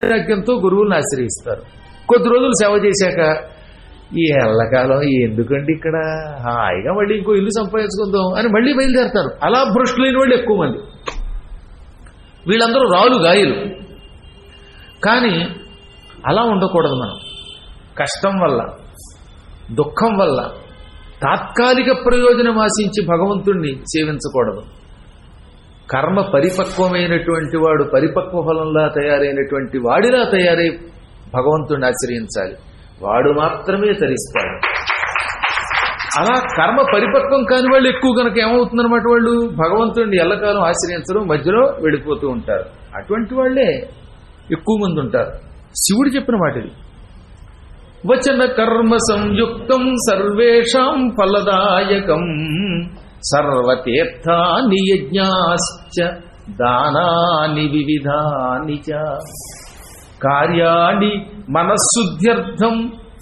వైరాగ్యంతో గురువులను ఆశ్రయిస్తారు. కొద్ది రోజులు సేవ చేశాక ఈ ఎల్లకాలం ఎందుకండి ఇక్కడ హాయిగా మళ్ళీ ఇంకో ఇల్లు సంపాదించుకుందాం అని మళ్ళీ బయలుదేరతారు. అలా భ్రష్టులైన వాళ్ళు ఎక్కువ మంది. వీళ్ళందరూ రాళ్ళు గాయలు. కానీ అలా ఉండకూడదు. మనం కష్టం వల్ల దుఃఖం వల్ల తాత్కాలిక ప్రయోజనం ఆశించి భగవంతుణ్ణి సేవించకూడదు. కర్మ పరిపక్వమైనటువంటి వాడు పరిపక్వ ఫలంలా తయారైనటువంటి వాడిలా తయారై భగవంతుణ్ణి ఆశ్రయించాలి. వాడు మాత్రమే తరిస్తాడు. అలా కర్మ పరిపక్వం కాని వాళ్ళు ఎక్కువ కనుక ఏమవుతుందన్నమాట, వాళ్ళు భగవంతుడిని ఎల్లకాలం ఆశ్రయించరు, మధ్యలో వెళ్ళిపోతూ ఉంటారు. అటువంటి వాళ్లే ఎక్కువ మంది ఉంటారు. శివుడు చెప్పిన మాట ఇది. వచన కర్మ సంయుక్తం సర్వేషాం ఫలదాయకం సర్వతీర్థాని యజ్ఞాశ్చ దానాని వివిధాని చ కార్యాణి మనఃశుద్ధ్యర్థం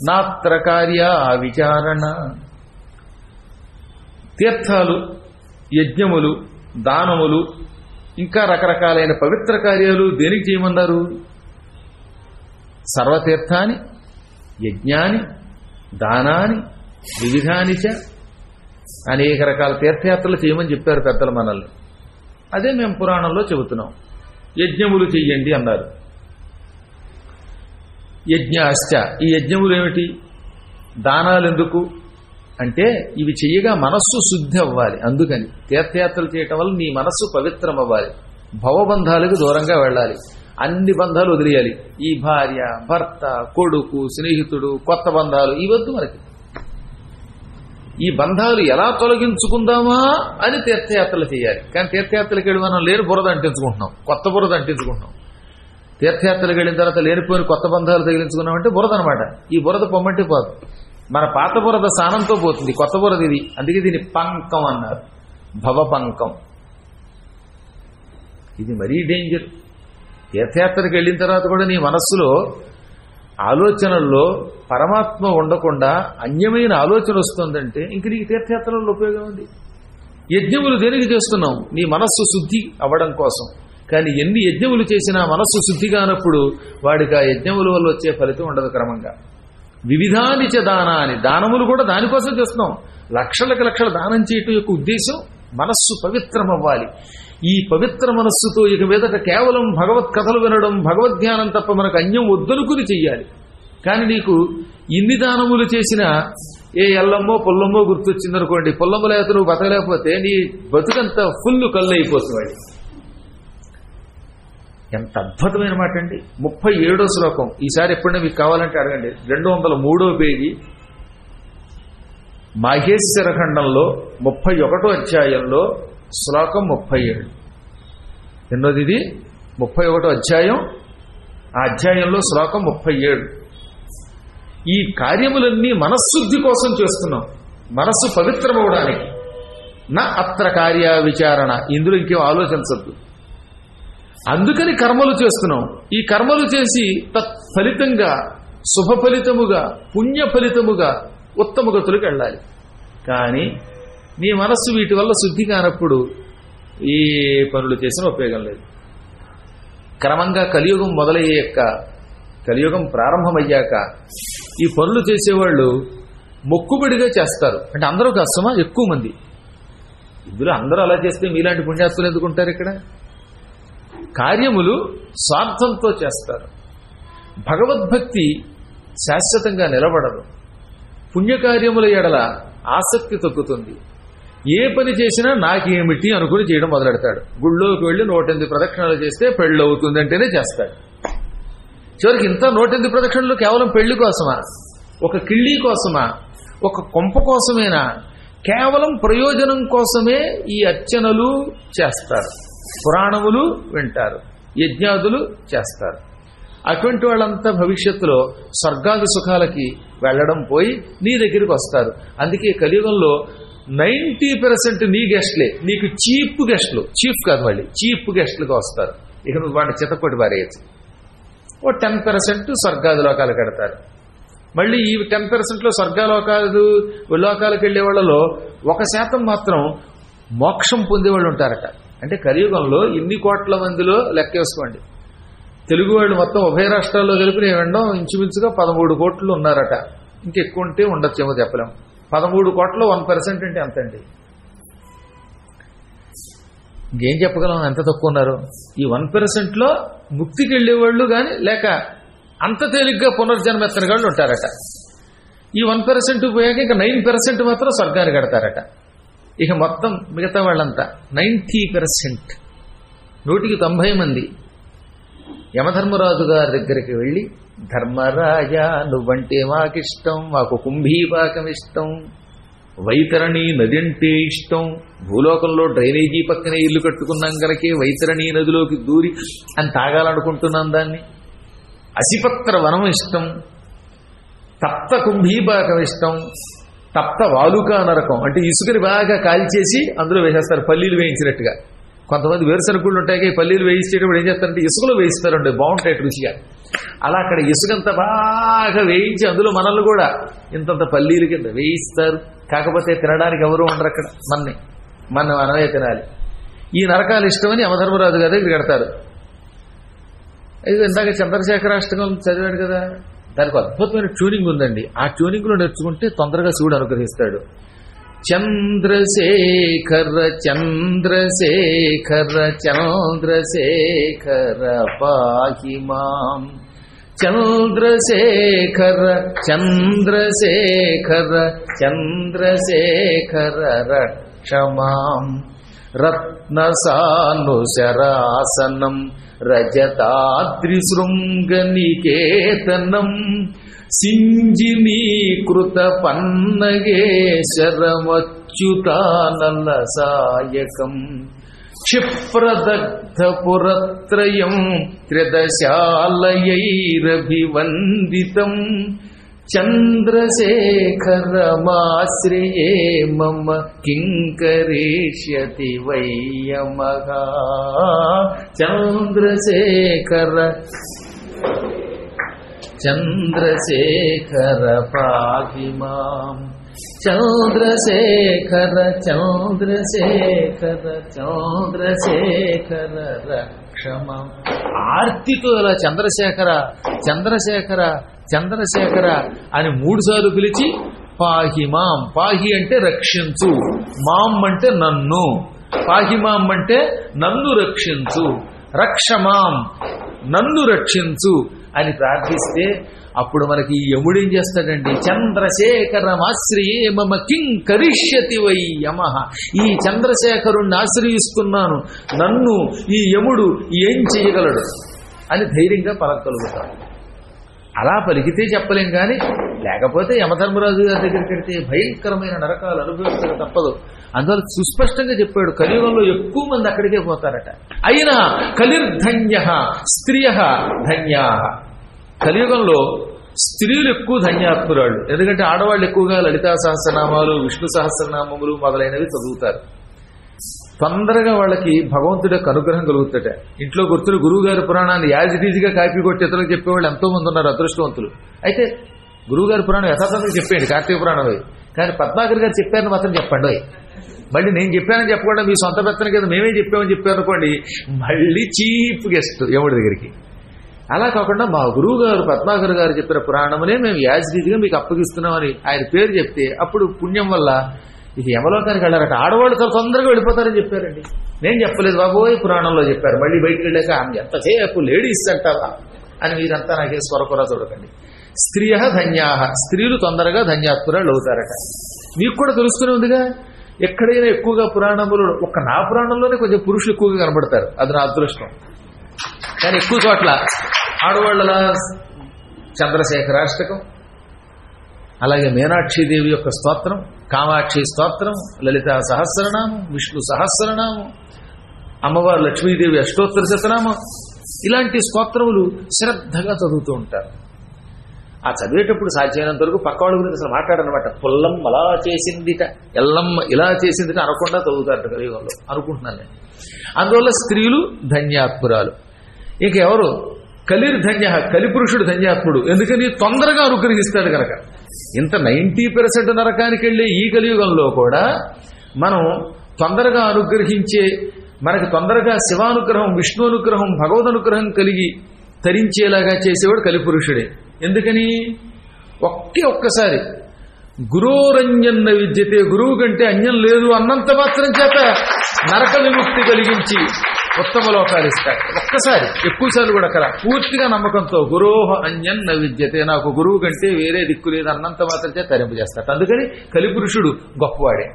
నాత్ర కార్యా విచారణ. తీర్థాలు, యజ్ఞములు, దానములు, ఇంకా రకరకాలైన పవిత్ర కార్యాలు దేనికి చేయమన్నారు? సర్వతీర్థాని యజ్ఞాని దానాని వివిధాని చ, అనేక రకాల తీర్థయాత్రలు చేయమని చెప్పారు పెద్దలు మనల్ని. అదే మేము పురాణంలో చెబుతున్నాం. యజ్ఞములు చెయ్యండి అన్నారు. యజ్ఞాశ్చ, ఈ యజ్ఞములు ఏమిటి? దానాలు ఎందుకు అంటే ఇవి చెయ్యగా మనస్సు శుద్ధి అవ్వాలి. అందుకని తీర్థయాత్రలు చేయటం వల్ల నీ మనస్సు పవిత్రం అవ్వాలి. భవబంధాలకు దూరంగా వెళ్ళాలి. అన్ని బంధాలు వదిలేయాలి. ఈ భార్య, భర్త, కొడుకు, స్నేహితుడు, కొత్త బంధాలు ఇవద్దు మనకి. ఈ బంధాలు ఎలా తొలగించుకుందామా అని తీర్థయాత్రలు చేయాలి. కానీ తీర్థయాత్రలకు వెళ్ళి మనం లేని బురద అంటించుకుంటున్నాం, కొత్త బురద అంటించుకుంటున్నాం. తీర్థయాత్రలకు వెళ్ళిన తర్వాత లేనిపోయిన కొత్త బంధాలు తగిలించుకున్నామంటే బురద అనమాట. ఈ బురద పొమ్మంటే పోదు. మన పాత బురద స్థానంతో పోతుంది, కొత్త బురద ఇది. అందుకే దీన్ని పంకం అన్నారు, భవపంకం. ఇది మరీ డేంజర్. తీర్థయాత్రకు వెళ్ళిన తర్వాత కూడా నీ మనస్సులో ఆలోచనల్లో పరమాత్మ ఉండకుండా అన్యమైన ఆలోచన వస్తుందంటే ఇంక నీకు తీర్థయాత్రలో ఉపయోగం ఉంది. యజ్ఞములు దేనికి చేస్తున్నాం? నీ మనస్సు శుద్ధి అవ్వడం కోసం. కానీ ఎన్ని యజ్ఞములు చేసినా మనస్సు శుద్ధి కానప్పుడు వాడికి ఆ యజ్ఞముల వల్ల వచ్చే ఫలితం ఉండదు క్రమంగా. వివిధానిచ దానాన్ని, దానములు కూడా దానికోసం చేస్తున్నాం. లక్షలకు లక్షల దానం చేయటం యొక్క ఉద్దేశం మనస్సు పవిత్రం అవ్వాలి. ఈ పవిత్ర మనస్సుతో ఇక మీదట కేవలం భగవత్ కథలు వినడం, భగవద్ధ్యానం తప్ప మనకు అన్యం వద్దనుకుని చెయ్యాలి. కానీ నీకు ఇన్ని దానములు చేసినా ఏ ఎల్లమ్మో పుల్లమ్మో గుర్తొచ్చిందనుకోండి, పుల్లమ్మ లేకపోతే నువ్వు బతకలేకపోతే నీ బతుకంతా ఫుల్ కళ్ళు అయిపోతుంది. ఎంత అద్భుతమైన మాట అండి. 37వ శ్లోకం. ఈసారి ఎప్పుడైనా మీకు కావాలంటే అడగండి. 203వ పేజీ, మాహేశ్వర ఖండంలో 31వ అధ్యాయంలో శ్లోకం 37. ఎన్నోది ఇది? 31వ అధ్యాయం. ఆ అధ్యాయంలో శ్లోకం 37. ఈ కార్యములన్నీ మనశ్శుద్ధి కోసం చేస్తున్నాం, మనస్సు పవిత్రమవడానికి. నా అత్ర కార్య విచారణ, ఇందులో ఇంకేం ఆలోచించద్దు. అందుకని కర్మలు చేస్తున్నాం. ఈ కర్మలు చేసి తత్ఫలితంగా శుభ ఫలితముగా, పుణ్య ఫలితముగా ఉత్తమ గతులకు వెళ్ళాలి. కానీ నీ మనస్సు వీటి వల్ల శుద్ధి కానప్పుడు ఏ పనులు చేసినా ఉపయోగం లేదు. క్రమంగా కలియుగం మొదలయ్యాక, కలియుగం ప్రారంభమయ్యాక ఈ పనులు చేసేవాళ్ళు మొక్కుబడిగా చేస్తారు. అంటే అందరూ కష్టమా? ఎక్కువ మంది. ఇందులో అందరూ అలా చేస్తే మీలాంటి పుణ్యాత్తులు ఎందుకుంటారు? ఇక్కడ కార్యములు స్వార్థంతో చేస్తారు. భగవద్భక్తి శాశ్వతంగా నిలబడదు. పుణ్యకార్యముల ఎడల ఆసక్తి తగ్గుతుంది. ఏ పని చేసినా నాకేమిటి అనుకుని చేయడం మొదలెడతాడు. గుళ్ళోకి వెళ్ళి 108 ప్రదక్షిణలు చేస్తే పెళ్ళి అవుతుంది అంటేనే చేస్తాడు. చివరికి ఇంత 108 ప్రదక్షిణలు కేవలం పెళ్లి కోసమా? ఒక కిళ్ళీ కోసమా? ఒక కొంప కోసమేనా? కేవలం ప్రయోజనం కోసమే ఈ అర్చనలు చేస్తారు, పురాణములు వింటారు, యజ్ఞాదులు చేస్తారు. అటువంటి వాళ్ళంతా భవిష్యత్తులో స్వర్గాది సుఖాలకి వెళ్లడం పోయి నీ దగ్గరికి వస్తారు. అందుకే కలియుగంలో 90% నీ గెస్ట్లే, నీకు చీప్ గెస్ట్లు, చీఫ్ కాదు వాళ్ళు, చీప్ గెస్ట్లుగా వస్తారు. ఇక నువ్వు వాడిని చిత్తకొట్టి పారేయచ్చు. ఓ 10% స్వర్గాది లోకాలు కడతారు. మళ్ళీ ఈ 10%లో లోకాలకు వెళ్లే వాళ్ళలో 1% మాత్రం మోక్షం పొందేవాళ్ళు ఉంటారట. అంటే కలియుగంలో ఇన్ని కోట్ల మందిలో లెక్క వేసుకోండి, తెలుగు వాళ్ళు మొత్తం ఉభయ రాష్ట్రాల్లో కలిపి నేను వినడం ఇంచుమించుగా 13 కోట్లు ఉన్నారట. ఇంకెక్కువ ఉంటే ఉండొచ్చేమో చెప్పలేం. 13 కోట్ల 1% అంటే ఎంతండి? ఇంకేం చెప్పగలం, ఎంత తక్కువ ఉన్నారు? ఈ 1%లో ముక్తికి వెళ్ళేవాళ్ళు కానీ లేక అంత తేలిగ్గా పునర్జన్మ ఎత్తని వాళ్ళు ఉంటారట. ఈ 1% పోయాక ఇంకా 9% మాత్రం స్వర్గాన్ని కడతారట. ఇక మొత్తం మిగతా వాళ్ళంతా 90%, 190 మంది యమధర్మరాజు గారి దగ్గరికి వెళ్ళి, ధర్మరాజా నువ్వంటే మాకిష్టం, మాకు కుంభీపాకం ఇష్టం, వైతరణి నది అంటే ఇష్టం, భూలోకంలో డ్రైనేజీ పక్కనే ఇల్లు కట్టుకున్నాం కనుకే వైతరణి నదిలోకి దూరి అని తాగాలనుకుంటున్నాం దాన్ని, అసిపత్ర వనం ఇష్టం, తప్త కుంభీపాకం ఇష్టం, తప్త వాలుకా నరకం అంటే ఇసుకని బాగా కాల్చేసి అందులో వేసేస్తారు పల్లీలు వేయించినట్టుగా. కొంతమంది వేరుశనగుళ్ళు ఉంటాయి, పల్లీలు వేయించేటప్పుడు ఏం చేస్తారంటే ఇసుకలో వేయిస్తారండి, బాగుంటాయి రుచిగా. అలా అక్కడ ఇసుకంత బాగా వేయించి అందులో మనల్ని కూడా ఇంతంత పల్లీల కింద వేయిస్తారు. కాకపోతే తినడానికి ఎవరు ఉండరు అక్కడ, మనమే తినాలి. ఈ నరకాలు ఇష్టమని యమధర్మరాజు గారి దగ్గర కడతారు. అయితే ఇందాక చంద్రశేఖరాష్టకం చదివాడు కదా, దానికి అద్భుతమైన ట్యూనింగ్ ఉందండి. ఆ ట్యూనింగ్లో నేర్చుకుంటే తొందరగా శివుడు అనుగ్రహిస్తాడు. చంద్రశేఖర చంద్రశేఖర చంద్రశేఖర పాహి మాం, చంద్రశేఖర చంద్రశేఖర చంద్రశేఖర రక్ష మాం, రత్నసానుశరాసనం రజతాద్రిశృంగనికేతనం, సింజినీకృత పన్నగేశరమచ్యుతానల సాయకం, క్షిప్రదగ్ధపురత్రయం త్రిదశాలయైరభివందితం, చంద్రశేఖరమాశ్రయే మమ కింకరేష్యతి వయ్యమః, చంద్రశేఖర చంద్రశేఖర పాహి మాం, చంద్రశేఖర చంద్రశేఖర చంద్రశేఖర రక్ష మాం. ఆర్తితో ఇలా చంద్రశేఖర చంద్రశేఖర చంద్రశేఖర అని 3 సార్లు పిలిచి, పాహి మాం, పాహి అంటే రక్షించు, మాం అంటే నన్ను, పాహి మాం అంటే నన్ను రక్షించు, రక్ష మాం నన్ను రక్షించు అని ప్రార్థిస్తే అప్పుడు మనకి ఈ యముడు ఏం చేస్తాడండి, చంద్రశేఖరమాశ్రయే మమ కిం కరిష్యతి వై యమః, ఈ చంద్రశేఖరుణ్ణి ఆశ్రయిస్తున్నాను, నన్ను ఈ యముడు ఏం చేయగలడు అని ధైర్యంగా పలకగలుగుతాడు. అలా పలికితే చెప్పలేం కానీ లేకపోతే యమధర్మరాజు గారి దగ్గరికి వెళ్తే భయంకరమైన నరకాలు అనుభవించక తప్పదు. అందువల్ల సుస్పష్టంగా చెప్పాడు, కలియుగంలో ఎక్కువ మంది అక్కడికే పోతారట. అయినా కలిర్ధన్య స్త్రియ ధన్యా, కలియుగంలో స్త్రీలు ఎక్కువ ధన్యాత్మురాళ్ళు. ఎందుకంటే ఆడవాళ్ళు ఎక్కువగా లలితా సహస్రనామాలు, విష్ణు సహస్రనామములు మొదలైనవి చదువుతారు. తొందరగా వాళ్ళకి భగవంతుడి యొక్క అనుగ్రహం కలుగుతాట. ఇంట్లో గుర్తులు గురువు గారి పురాణాన్ని యాజిటీజిగా కాపీ కొట్టి ఇతరులకు చెప్పేవాళ్ళు ఎంతో మంది ఉన్నారు, అదృష్టవంతులు. అయితే గురువు గారి పురాణం యథాతథంగా చెప్పేయండి, కార్తీక పురాణం అవి, కానీ పద్మాకర్ గారు చెప్పారని మాత్రం చెప్పండి. మళ్ళీ నేను చెప్పానని చెప్పకుండా మీ సొంత పెత్తన కదా మేమే చెప్పామని చెప్పారు అనుకోండి, మళ్ళీ చీఫ్ గెస్ట్ యముడి దగ్గరికి. అలా కాకుండా మా గురువు గారు పద్మాకర్ గారు చెప్పిన పురాణమునే మేము యాజిటీజిగా మీకు అప్పగిస్తున్నామని ఆయన పేరు చెప్తే అప్పుడు పుణ్యం వల్ల ఇది యమలోకానికి వెళ్ళారట. ఆడవాళ్ళు చాలా తొందరగా వెళ్ళిపోతారని చెప్పారండి. నేను చెప్పలేదు బాబోయ్, పురాణంలో చెప్పారు. మళ్ళీ బయటికి వెళ్ళాక ఆమె ఎంతసేపు లేడీస్ అంటారా అని మీరంతా నాకే స్వరకురా చూడకండి. స్త్రియ ధన్యా, స్త్రీలు తొందరగా ధన్యాత్మురాలు అవుతారట. మీకు కూడా తెలుసుకునే ఉందిగా, ఎక్కడైనా ఎక్కువగా పురాణములు నా పురాణంలోనే కొంచెం పురుషులు ఎక్కువగా కనబడతారు, అది నా అదృష్టం. కానీ ఎక్కువ చోట్ల ఆడవాళ్ళ చంద్రశేఖరాష్టకం, అలాగే మీనాక్షీదేవి యొక్క స్తోత్రం, కామాక్షి స్తోత్రం, లలితా సహస్రనామం, విష్ణు సహస్రనామం, అమ్మవారు లక్ష్మీదేవి అష్టోత్తర శతనామం, ఇలాంటి స్తోత్రములు శ్రద్ధగా చదువుతూ ఉంటారు. ఆ చదివేటప్పుడు సాధ్యమైనంత వరకు పక్క వాళ్ళ గురించి అసలు మాట్లాడనమాట. పుల్లం అలా చేసిందిట, ఎల్లమ్మ ఇలా చేసిందిట అనకుండా చదువుతారట కలియుగంలో అనుకుంటున్నాను నేను. అందువల్ల స్త్రీలు ధన్యాత్మురాలు. ఇక ఎవరు కలిర్ధన్య, కలిపురుషుడు ధన్యాత్ముడు. ఎందుకని తొందరగా అనుగ్రహిస్తాడు కనుక. ఇంత 90% నరకానికి వెళ్ళే ఈ కలియుగంలో కూడా మనం తొందరగా అనుగ్రహించే, మనకి తొందరగా శివానుగ్రహం, విష్ణు అనుగ్రహం, భగవద్ అనుగ్రహం కలిగి తరించేలాగా చేసేవాడు కలిపురుషుడే. ఎందుకని? ఒక్కసారి గురోరంజన్న విద్యతే, గురువు కంటే అన్యం లేదు అన్నంత మాత్రం చేత నరక విముక్తి కలిగించి ఉత్తమ లోకాలు ఇస్తాడు. ఒక్కసారి, ఎక్కువసార్లు కూడా కదా, పూర్తిగా నమ్మకంతో గురోహ అన్యన్న విద్యతే, నాకు గురువు కంటే వేరే దిక్కు లేదు అన్నంత మాత్రం చేత తరింపజేస్తాడు. అందుకని కలిపురుషుడు గొప్పవాడే.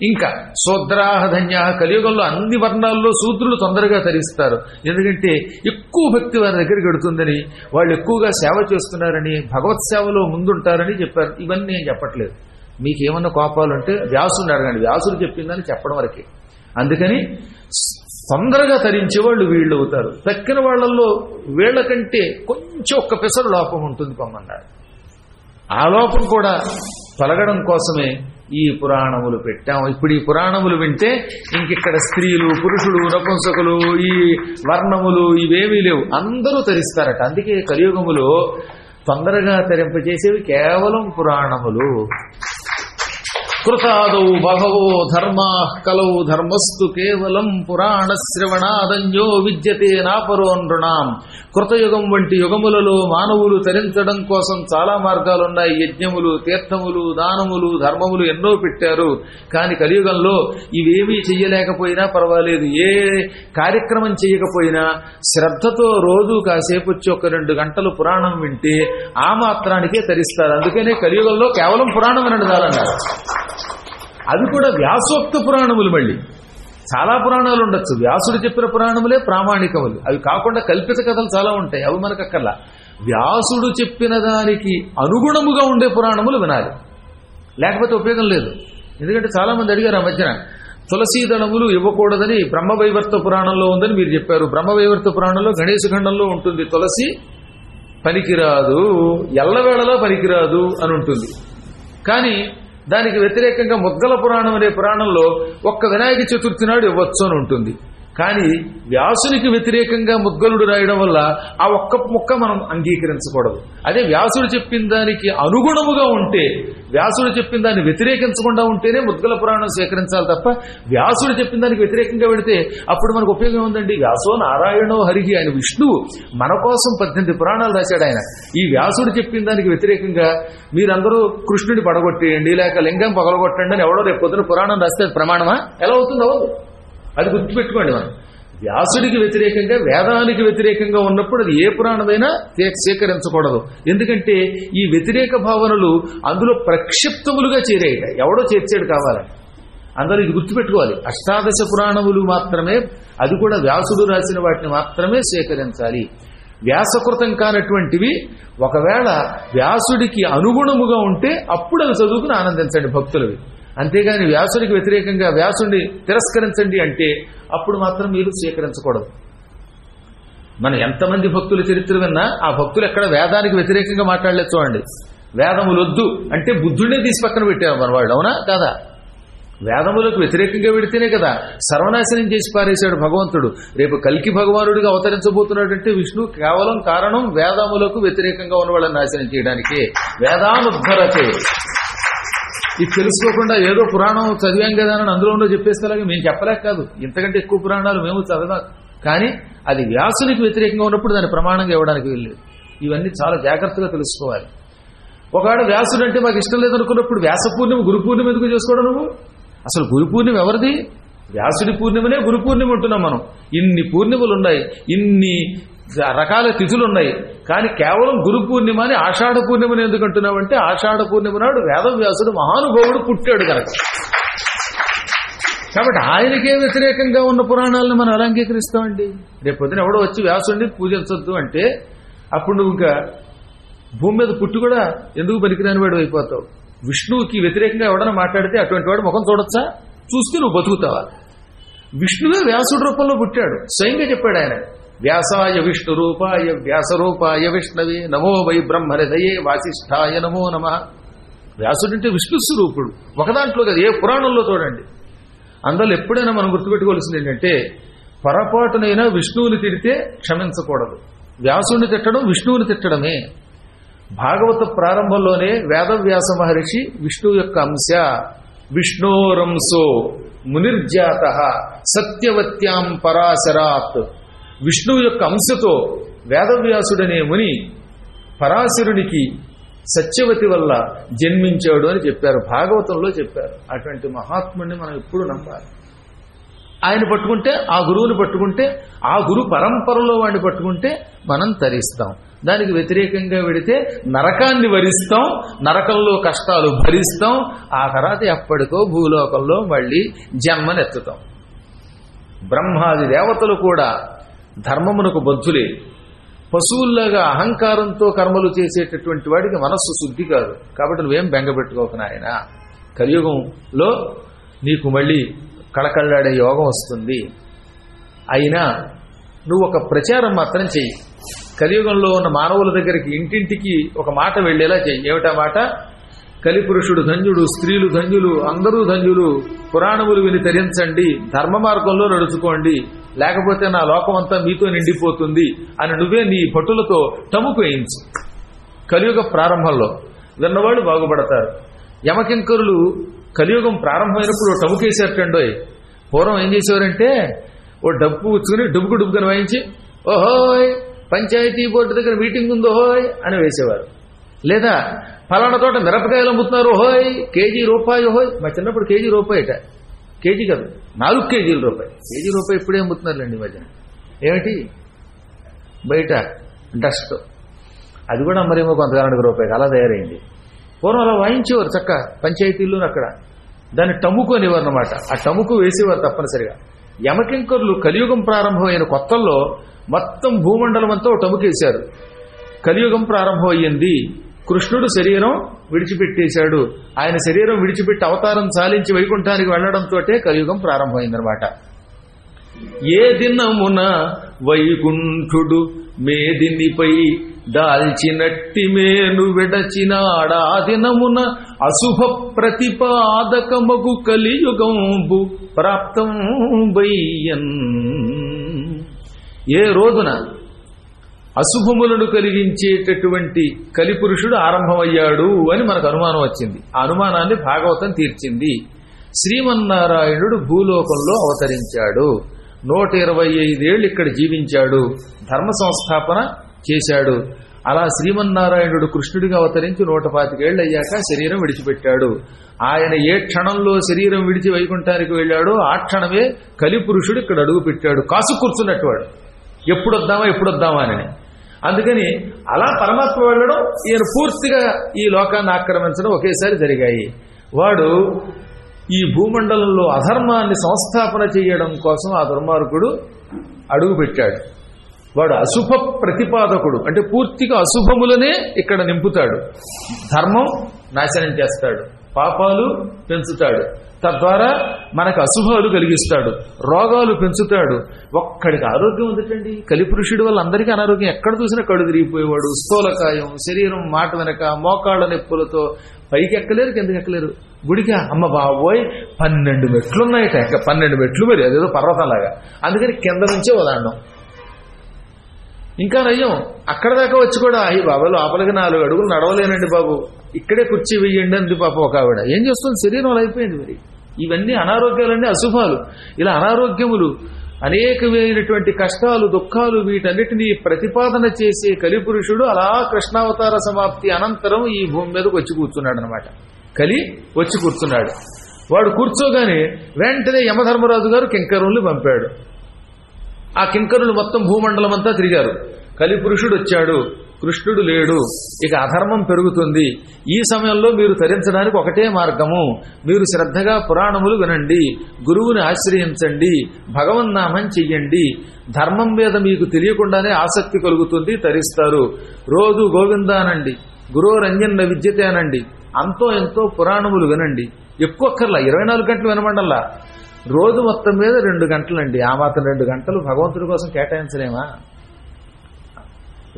ఇంకా శూద్రాహధన్య, కలియుగంలో అన్ని వర్ణాల్లో శూద్రులు తొందరగా తరిస్తారు. ఎందుకంటే ఎక్కువ భక్తి వారి దగ్గరికి వెడుతుందని, వాళ్ళు ఎక్కువగా సేవ చేస్తున్నారని, భగవత్ సేవలో ముందుంటారని చెప్పారు. ఇవన్నీ నేను చెప్పట్లేదు. మీకేమన్నా కోపాలుంటే వ్యాసుని అడగండి, వ్యాసుడు చెప్పిందని చెప్పడం వరకే. అందుకని తొందరగా తరించేవాళ్ళు వీళ్ళు అవుతారు. తక్కిన వాళ్లలో వీళ్లకంటే కొంచెం ఒక్క పెసరు లోపం ఉంటుంది పొమ్మన్నారు. ఆ లోపం కూడా తొలగడం కోసమే ఈ పురాణములు పెట్టాం. ఇప్పుడు ఈ పురాణములు వింటే ఇంకిక్కడ స్త్రీలు, పురుషుడు, నపుంసకులు, ఈ వర్ణములు ఇవేమీ లేవు, అందరూ తరిస్తారట. అందుకే కలియుగములో తొందరగా తరింపజేసేవి కేవలం పురాణములు. కృతాదౌ బహవో ధర్మా కలౌ ధర్మస్తు కేవలం పురాణ శ్రవణాదన్యో విద్యతే నాపరో నృణాం. కృతయుగం వంటి యుగములలో మానవులు తరించడం కోసం చాలా మార్గాలున్నాయి. యజ్ఞములు, తీర్థములు, దానములు, ధర్మములు ఎన్నో పెట్టారు. కానీ కలియుగంలో ఇవేమీ చెయ్యలేకపోయినా పర్వాలేదు, ఏ కార్యక్రమం చేయకపోయినా శ్రద్ధతో రోజు కాసేపు వచ్చి ఒక 2 గంటలు పురాణం వింటే ఆ మాత్రానికే తరిస్తారు. అందుకనే కలియుగంలో కేవలం పురాణం వినడం చాలన్నారు. అవి కూడా వ్యాసోక్త పురాణములు. మళ్ళీ చాలా పురాణాలు ఉండొచ్చు, వ్యాసుడు చెప్పిన పురాణములే ప్రామాణికములు. అవి కాకుండా కల్పిత కథలు చాలా ఉంటాయి, అవి మనకు అక్కర్లా. వ్యాసుడు చెప్పిన దానికి అనుగుణముగా ఉండే పురాణములు వినాలి, లేకపోతే ఉపయోగం లేదు. ఎందుకంటే చాలా మంది అడిగారు ఆ మధ్యన, తులసీదళములు ఇవ్వకూడదని బ్రహ్మవైవర్త పురాణంలో ఉందని మీరు చెప్పారు. బ్రహ్మవైవర్త పురాణంలో గణేశ ఖండంలో ఉంటుంది తులసి పనికిరాదు, ఎల్లవేళలా పనికిరాదు అని ఉంటుంది. కానీ దానికి వ్యతిరేకంగా ముద్గల పురాణం అనే పురాణంలో ఒక్క వినాయక చతుర్థి నాడు ఇవ్వచ్చు అని ఉంటుంది. కానీ వ్యాసునికి వ్యతిరేకంగా ముద్గలుడు రాయడం వల్ల ఆ ఒక్క ముక్క మనం అంగీకరించకూడదు. అదే వ్యాసుడు చెప్పిన దానికి అనుగుణముగా ఉంటే, వ్యాసుడు చెప్పిన దాన్ని వ్యతిరేకించకుండా ఉంటేనే ముద్గల పురాణం స్వీకరించాలి తప్ప వ్యాసుడు చెప్పిన దానికి వ్యతిరేకంగా పెడితే అప్పుడు మనకు ఉపయోగం ఉందండి. వ్యాసో నారాయణో హరికి, ఆయన విష్ణువు మన కోసం 18 పురాణాలు రాశాడు ఆయన. ఈ వ్యాసుడు చెప్పిన దానికి వ్యతిరేకంగా మీరందరూ కృష్ణుడి పడగొట్టేయండి, లేక లింగం పగలగొట్టండి అని ఎవడో రేపు పొద్దున పురాణం రాస్తే అది ప్రమాణమా? ఎలా అవుతుంది? అవ్వదు. అది గుర్తుపెట్టుకోండి. మనం వ్యాసుడికి వ్యతిరేకంగా, వేదానికి వ్యతిరేకంగా ఉన్నప్పుడు అది ఏ పురాణమైనా స్వీకరించకూడదు. ఎందుకంటే ఈ వ్యతిరేక భావనలు అందులో ప్రక్షిప్తములుగా చేరేయట, ఎవడో చేర్చాడు కావాలని. అందరూ ఇది గుర్తుపెట్టుకోవాలి. 18 పురాణములు మాత్రమే, అది కూడా వ్యాసుడు రాసిన వాటిని మాత్రమే స్వీకరించాలి. వ్యాసకృతం కానటువంటివి ఒకవేళ వ్యాసుడికి అనుగుణముగా ఉంటే అప్పుడు అవి చదువుకుని ఆనందించండి భక్తులవి. అంతేగాని వ్యాసుడికి వ్యతిరేకంగా వ్యాసుడిని తిరస్కరించండి అంటే అప్పుడు మాత్రం మీరు స్వీకరించకూడదు. మనం ఎంతమంది భక్తుల చరిత్ర విన్నా ఆ భక్తులు ఎక్కడ వేదానికి వ్యతిరేకంగా మాట్లాడలేదు. చూడండి, వేదములొద్దు అంటే బుద్ధుడినే తీసి పక్కన పెట్టారు మన వాళ్ళు, అవునా కాదా? వేదములకు వ్యతిరేకంగా పెడితేనే కదా సర్వనాశనం చేసి పారేశాడు భగవంతుడు. రేపు కల్కి భగవానుడిగా అవతరించబోతున్నాడంటే విష్ణు కేవలం కారణం వేదములకు వ్యతిరేకంగా ఉన్న వాళ్ళని నాశనం చేయడానికే. వేదానుద్ధరతే. ఇది తెలుసుకోకుండా ఏదో పురాణం చదివాం కదా అని అందులో చెప్పేసేలాగా మేము చెప్పలేక కాదు, ఇంతకంటే ఎక్కువ పురాణాలు మేము చదవా. కానీ అది వ్యాసునికి వ్యతిరేకంగా ఉన్నప్పుడు దాన్ని ప్రమాణంగా ఇవ్వడానికి వెళ్ళలేదు. ఇవన్నీ చాలా జాగ్రత్తగా తెలుసుకోవాలి. ఒకవేళ వ్యాసుడు అంటే మాకు ఇష్టం లేదనుకున్నప్పుడు వ్యాస పూర్ణిమ, గురు పూర్ణిమ ఎందుకు చేసుకోవడం నువ్వు? అసలు గురు పూర్ణిమ ఎవరిది? వ్యాసుడి పూర్ణిమనే గురు పూర్ణిమ ఉంటున్నాం మనం. ఇన్ని పూర్ణిమలు ఉన్నాయి, ఇన్ని రకాల తిథులున్నాయి. కానీ కేవలం గురు పూర్ణిమ అని ఆషాఢ పూర్ణిమని ఎందుకు అంటున్నామంటే ఆషాఢ పూర్ణిమ నాడు వేదవ్యాసుడు మహానుభావుడు పుట్టాడు కనుక. కాబట్టి ఆయనకే వ్యతిరేకంగా ఉన్న పురాణాలను మనం ఎలా అంగీకరిస్తామండి? రేపు పొద్దున ఎవడో వచ్చి వ్యాసుడిని పూజించొద్దు అంటే అప్పుడు నువ్వు ఇంకా భూమి మీద పుట్టి కూడా ఎందుకు పనికిరాని వాడు అయిపోతావు. విష్ణువుకి వ్యతిరేకంగా ఎవడన్నా మాట్లాడితే అటువంటి వాడు ముఖం చూడొచ్చా? చూస్తే నువ్వు బతుకుతావా? విష్ణువే వ్యాసుడి రూపంలో పుట్టాడు, స్వయంగా చెప్పాడు ఆయన. వ్యాసాయ విష్ణు రూపాయ వ్యాసరూపాయ విష్ణవే నమో వై బ్రహ్మహృదయే వాసిష్ఠాయ నమో నమః. వ్యాసుడంటే విష్ణు స్వరూపుడు. ఒక దాంట్లో కదా, ఏ పురాణంలో చూడండి. అందులో ఎప్పుడైనా మనం గుర్తుపెట్టుకోవాల్సింది ఏంటంటే పొరపాటునైనా విష్ణువుని తిడితే క్షమించకూడదు. వ్యాసుడిని తిట్టడం విష్ణువుని తిట్టడమే. భాగవత ప్రారంభంలోనే వేదవ్యాస మహర్షి విష్ణువు యొక్క అంశ, విష్ణోరంశో మునిర్జాత సత్యవత్యాం పరాశరాత్, విష్ణువు యొక్క అంశతో వేదవ్యాసుడనే ముని పరాశరునికి సత్యవతి వల్ల జన్మించాడు అని చెప్పారు, భాగవతంలో చెప్పారు. అటువంటి మహాత్ముడిని మనం ఎప్పుడు నమ్మాలి. ఆయన పట్టుకుంటే, ఆ గురువుని పట్టుకుంటే, ఆ గురు పరంపరలో వాడిని పట్టుకుంటే మనం తరిస్తాం. దానికి వ్యతిరేకంగా వెడితే నరకాన్ని వరిస్తాం, నరకంలో కష్టాలు భరిస్తాం, ఆ తర్వాత ఎప్పటికో భూలోకంలో మళ్ళీ జన్మనెత్తుతాం. బ్రహ్మాది దేవతలు కూడా ధర్మమునకు బద్ధులే. పశువుల్లాగా అహంకారంతో కర్మలు చేసేటటువంటి వాడికి మనస్సు శుద్ధి కాదు. కాబట్టి నువ్వేం బెంగపెట్టుకోకు నాయన. కలియుగంలో నీకు మళ్ళీ కళకళ్ళాడే యోగం వస్తుంది. అయినా నువ్వు ఒక ప్రచారం మాత్రం చెయ్యి. కలియుగంలో ఉన్న మానవుల దగ్గరికి ఇంటింటికి ఒక మాట వెళ్లేలా చెయ్యి. ఏమిటా మాట? కలిపురుషుడు ధన్యుడు, స్త్రీలు ధన్యులు, అందరూ ధన్యులు, పురాణములు విని తరించండి, ధర్మ మార్గంలో నడుచుకోండి, లేకపోతే నా లోకమంతా మీతో నిండిపోతుంది అని నువ్వే నీ భటులతో టముకు వేయించు. కలియుగ ప్రారంభంలో విన్నవాళ్ళు బాగుపడతారు. యమకింకరులు కలియుగం ప్రారంభమైనప్పుడు టముకేసేటండోయ్. పూర్వం ఏం చేసేవారంటే ఓ డబ్బు ఉచ్చుకుని డుబ్బుకుని వాయించి ఓహోయ్ పంచాయతీ బోర్డు దగ్గర మీటింగ్ ఉందో హోయ్ అని వేసేవారు. లేదా ఫలానా తోట మిరపకాయలు అమ్ముతున్నారు హోయ్, కేజీ రూపాయి హోయ్. మా చిన్నప్పుడు కేజీ రూపాయిట, కేజీ కాదు 4 కేజీల రూపాయి. కేజీ రూపాయి ఇప్పుడే అమ్ముతున్నారులేండి మధ్యన. ఏమిటి బయట డస్ట్, అది కూడా మరేమో కొంతకాలానికి రూపాయి అలా తయారైంది. పూర్వం అలా వాయించేవారు చక్క పంచాయతీల్లో. అక్కడ దాన్ని టముకు అనేవారు అన్నమాట. ఆ టముకు వేసేవారు తప్పనిసరిగా. యమకింకరులు కలియుగం ప్రారంభమైన కొత్తల్లో మొత్తం భూమండలం అంతా టముకేశారు. కలియుగం ప్రారంభం అయ్యింది. కృష్ణుడు శరీరం విడిచిపెట్టేశాడు. ఆయన శరీరం విడిచిపెట్టి అవతారం సాలించి వైకుంఠానికి వెళ్లడంతో కలియుగం ప్రారంభమైందనమాట. ఏ దినమున వైకుంఠుడు మేదినిపై దాల్చినట్టి మేను విడచినాడా దినమున అశుభ ప్రతిపాదకమగు కలియుగంబు ప్రాప్తం వయ్యన్. ఏ రోజున అశుభములను కలిగించేటటువంటి కలిపురుషుడు ఆరంభమయ్యాడు అని మనకు అనుమానం వచ్చింది. ఆ అనుమానాన్ని భాగవతం తీర్చింది. శ్రీమన్నారాయణుడు భూలోకంలో అవతరించాడు. 125 ఏళ్ళు ఇక్కడ జీవించాడు, ధర్మ సంస్థాపన చేశాడు. అలా శ్రీమన్నారాయణుడు కృష్ణుడిగా అవతరించి 125 ఏళ్ళు అయ్యాక శరీరం విడిచిపెట్టాడు. ఆయన ఏ క్షణంలో శరీరం విడిచి వైకుంఠానికి వెళ్ళాడో ఆ క్షణమే కలిపురుషుడు ఇక్కడ అడుగు పెట్టాడు. కాసు కూర్చున్నట్టువాడు, ఎప్పుడొద్దామా అని. అందుకని అలా పరమాత్మ వెళ్ళడం, ఈయన పూర్తిగా ఈ లోకాన్ని ఆక్రమించడం ఒకేసారి జరిగాయి. వాడు ఈ భూమండలంలో అధర్మాన్ని సంస్థాపన చేయడం కోసం ఆ దుర్మార్గుడు అడుగు పెట్టాడు. వాడు అశుభ ప్రతిపాదకుడు, అంటే పూర్తిగా అశుభములనే ఇక్కడ నింపుతాడు. ధర్మం నాశనం చేస్తాడు, పాపాలు పెంచుతాడు, తద్వారా మనకు అశుభాలు కలిగిస్తాడు, రోగాలు పెంచుతాడు. ఒక్కడికి ఆరోగ్యం ఉందటండి. కలిపురుషుడి వల్ల అందరికీ అనారోగ్యం. ఎక్కడ చూసినా కడు తిరిగిపోయేవాడు, స్థూలకాయం, శరీరం మాట వెనక, మోకాళ్ళ నొప్పులతో పైకి ఎక్కలేరు, కిందకి ఎక్కలేరు. గుడికి అమ్మ బాబోయ్ 12 మెట్లున్నాయట. 12 మెట్లు, మరి అదేదో పర్వతంలాగా. అందుకని కింద నుంచే వదాండం. ఇంకా నయ్యం, అక్కడ దాకా వచ్చి కూడా అయ్యి బాబా లోపలికి 4 అడుగులు నడవలేనండి బాబు, ఇక్కడే కుర్చీ వెయ్యండి అంది పాప ఒక ఆవిడ. ఏం చేస్తుంది, శరీరం అలా అయిపోయింది. మరి ఇవన్నీ అనారోగ్యాలన్నీ అశుభాలు. ఇలా అనారోగ్యములు, అనేకమైనటువంటి కష్టాలు, దుఃఖాలు, వీటన్నిటినీ ప్రతిపాదన చేసే కలిపురుషుడు అలా కృష్ణావతార సమాప్తి అనంతరం ఈ భూమి మీదకి వచ్చి కూర్చున్నాడు అనమాట. కలి వచ్చి కూర్చున్నాడు. వాడు కూర్చోగానే వెంటనే యమధర్మరాజు గారు కింకరుల్ని పంపాడు. ఆ కింకరులు మొత్తం భూమండలం అంతా తిరిగారు. కలిపురుషుడు వచ్చాడు, కృష్ణుడు లేడు, ఇక అధర్మం పెరుగుతుంది. ఈ సమయంలో మీరు తరించడానికి ఒకటే మార్గము, మీరు శ్రద్ధగా పురాణములు వినండి, గురువుని ఆశ్రయించండి, భగవన్నామం చెయ్యండి. ధర్మం మీద మీకు తెలియకుండానే ఆసక్తి కలుగుతుంది, తరిస్తారు. రోజు గోవిందానండి, గురోరంజన్న విద్యతే అనండి, అంతో ఎంతో పురాణములు వినండి. ఎక్కువ అక్కర్లా, 24 గంటలు వినమండల్లా. రోజు మొత్తం మీద 2 గంటలండి. ఆ మాత్రం 2 గంటలు భగవంతుడి కోసం కేటాయించలేమా?